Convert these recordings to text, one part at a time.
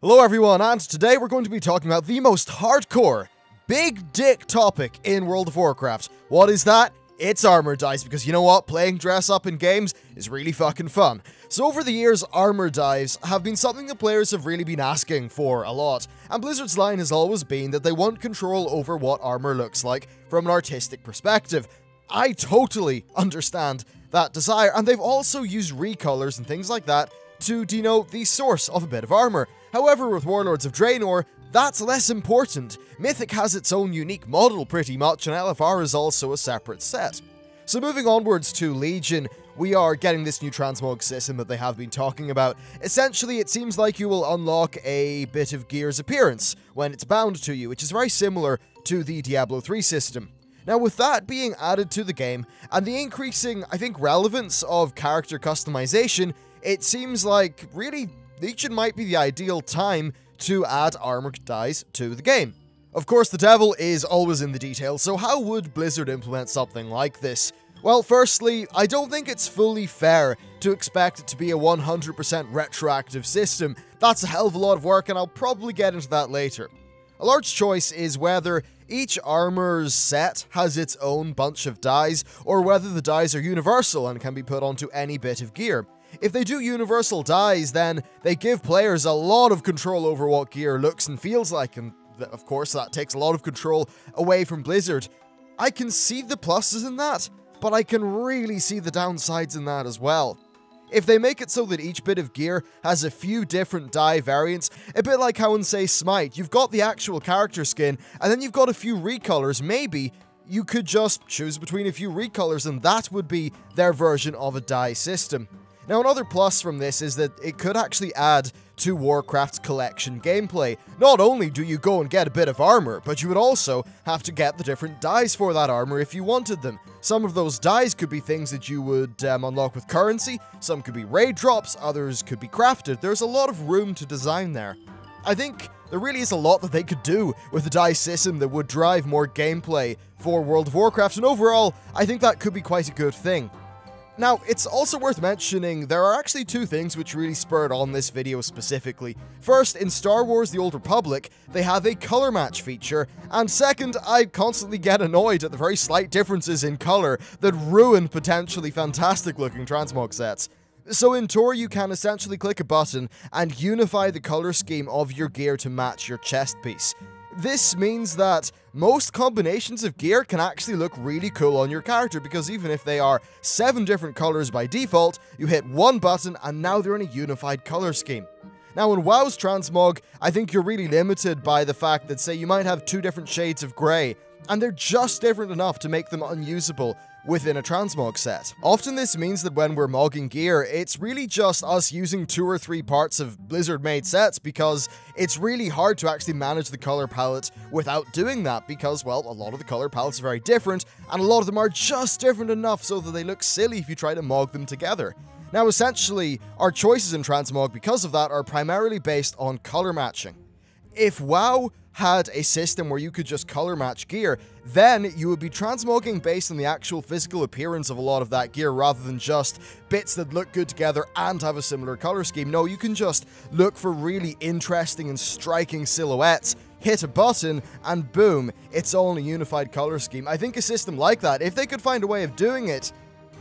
Hello everyone, and today we're going to be talking about the most hardcore, big dick topic in World of Warcraft. What is that? It's armor dives, because you know what? Playing dress up in games is really fucking fun. So over the years, armor dives have been something that players have really been asking for a lot, and Blizzard's line has always been that they want control over what armor looks like from an artistic perspective. I totally understand that desire, and they've also used recolors and things like that to denote the source of a bit of armor. However, with Warlords of Draenor, that's less important. Mythic has its own unique model pretty much, and LFR is also a separate set. So moving onwards to Legion, we are getting this new transmog system that they have been talking about. Essentially, it seems like you will unlock a bit of gear's appearance when it's bound to you, which is very similar to the Diablo 3 system. Now, with that being added to the game, and the increasing, I think, relevance of character customization, it seems like, really, Legion might be the ideal time to add armor dies to the game. Of course, the devil is always in the details, so how would Blizzard implement something like this? Well, firstly, I don't think it's fully fair to expect it to be a 100% retroactive system. That's a hell of a lot of work, and I'll probably get into that later. A large choice is whether each armor's set has its own bunch of dies, or whether the dies are universal and can be put onto any bit of gear. If they do universal dies, then they give players a lot of control over what gear looks and feels like, and of course that takes a lot of control away from Blizzard. I can see the pluses in that, but I can really see the downsides in that as well. If they make it so that each bit of gear has a few different dye variants, a bit like how in, say, Smite, you've got the actual character skin, and then you've got a few recolors, maybe you could just choose between a few recolors and that would be their version of a dye system. Now, another plus from this is that it could actually add to Warcraft's collection gameplay. Not only do you go and get a bit of armor, but you would also have to get the different dyes for that armor if you wanted them. Some of those dyes could be things that you would unlock with currency, some could be raid drops, others could be crafted. There's a lot of room to design there. I think there really is a lot that they could do with the dye system that would drive more gameplay for World of Warcraft, and overall, I think that could be quite a good thing. Now, it's also worth mentioning, there are actually two things which really spurred on this video specifically. First, in Star Wars The Old Republic, they have a color match feature, and second, I constantly get annoyed at the very slight differences in color that ruin potentially fantastic looking transmog sets. So in Tor, you can essentially click a button and unify the color scheme of your gear to match your chest piece. This means that most combinations of gear can actually look really cool on your character, because even if they are 7 different colors by default, you hit one button and now they're in a unified color scheme. Now in WoW's transmog, I think you're really limited by the fact that, say, you might have 2 different shades of grey, and they're just different enough to make them unusable within a transmog set. Often this means that when we're mogging gear, it's really just us using 2 or 3 parts of Blizzard-made sets, because it's really hard to actually manage the color palette without doing that, because, well, a lot of the color palettes are very different, and a lot of them are just different enough so that they look silly if you try to mog them together. Now, essentially, our choices in transmog because of that are primarily based on color matching. If WoW had a system where you could just color match gear, then you would be transmogging based on the actual physical appearance of a lot of that gear rather than just bits that look good together and have a similar color scheme. No, you can just look for really interesting and striking silhouettes, hit a button, and boom, it's all in a unified color scheme. I think a system like that, if they could find a way of doing it,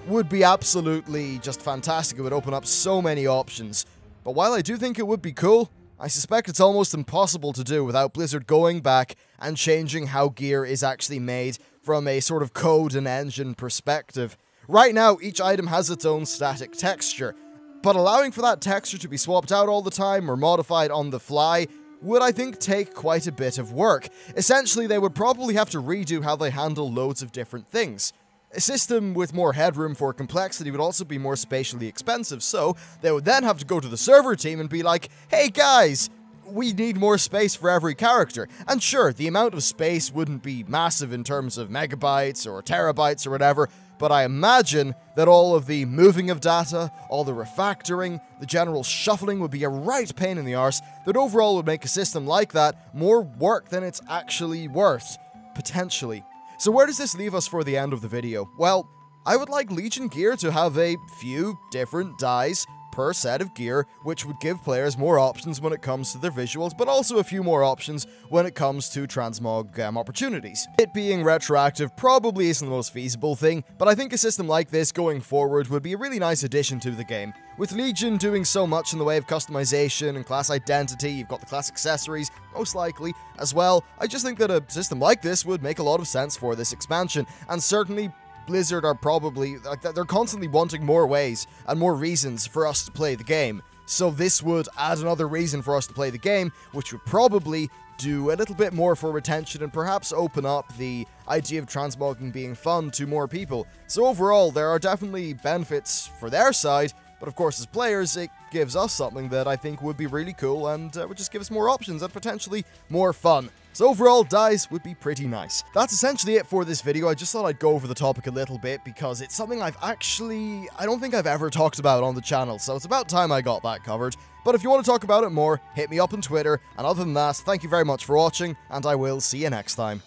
would be absolutely just fantastic. It would open up so many options. But while I do think it would be cool, I suspect it's almost impossible to do without Blizzard going back and changing how gear is actually made from a sort of code and engine perspective. Right now, each item has its own static texture, but allowing for that texture to be swapped out all the time or modified on the fly would, I think, take quite a bit of work. Essentially, they would probably have to redo how they handle loads of different things. A system with more headroom for complexity would also be more spatially expensive, so they would then have to go to the server team and be like, hey guys, we need more space for every character. And sure, the amount of space wouldn't be massive in terms of megabytes or terabytes or whatever, but I imagine that all of the moving of data, all the refactoring, the general shuffling would be a right pain in the arse that overall would make a system like that more work than it's actually worth, potentially. So where does this leave us for the end of the video? Well, I would like Legion gear to have a few different dyes per set of gear, which would give players more options when it comes to their visuals, but also a few more options when it comes to transmog opportunities. It being retroactive probably isn't the most feasible thing, but I think a system like this going forward would be a really nice addition to the game. With Legion doing so much in the way of customization and class identity, you've got the class accessories, most likely, as well. I just think that a system like this would make a lot of sense for this expansion, and certainly Blizzard are probably, they're constantly wanting more ways and more reasons for us to play the game. So this would add another reason for us to play the game, which would probably do a little bit more for retention and perhaps open up the idea of transmogging being fun to more people. So overall, there are definitely benefits for their side, but of course as players, it gives us something that I think would be really cool and would just give us more options and potentially more fun. So overall, dyes would be pretty nice. That's essentially it for this video. I just thought I'd go over the topic a little bit because it's something I don't think I've ever talked about on the channel, so it's about time I got that covered. But if you want to talk about it more, hit me up on Twitter, and other than that, thank you very much for watching, and I will see you next time.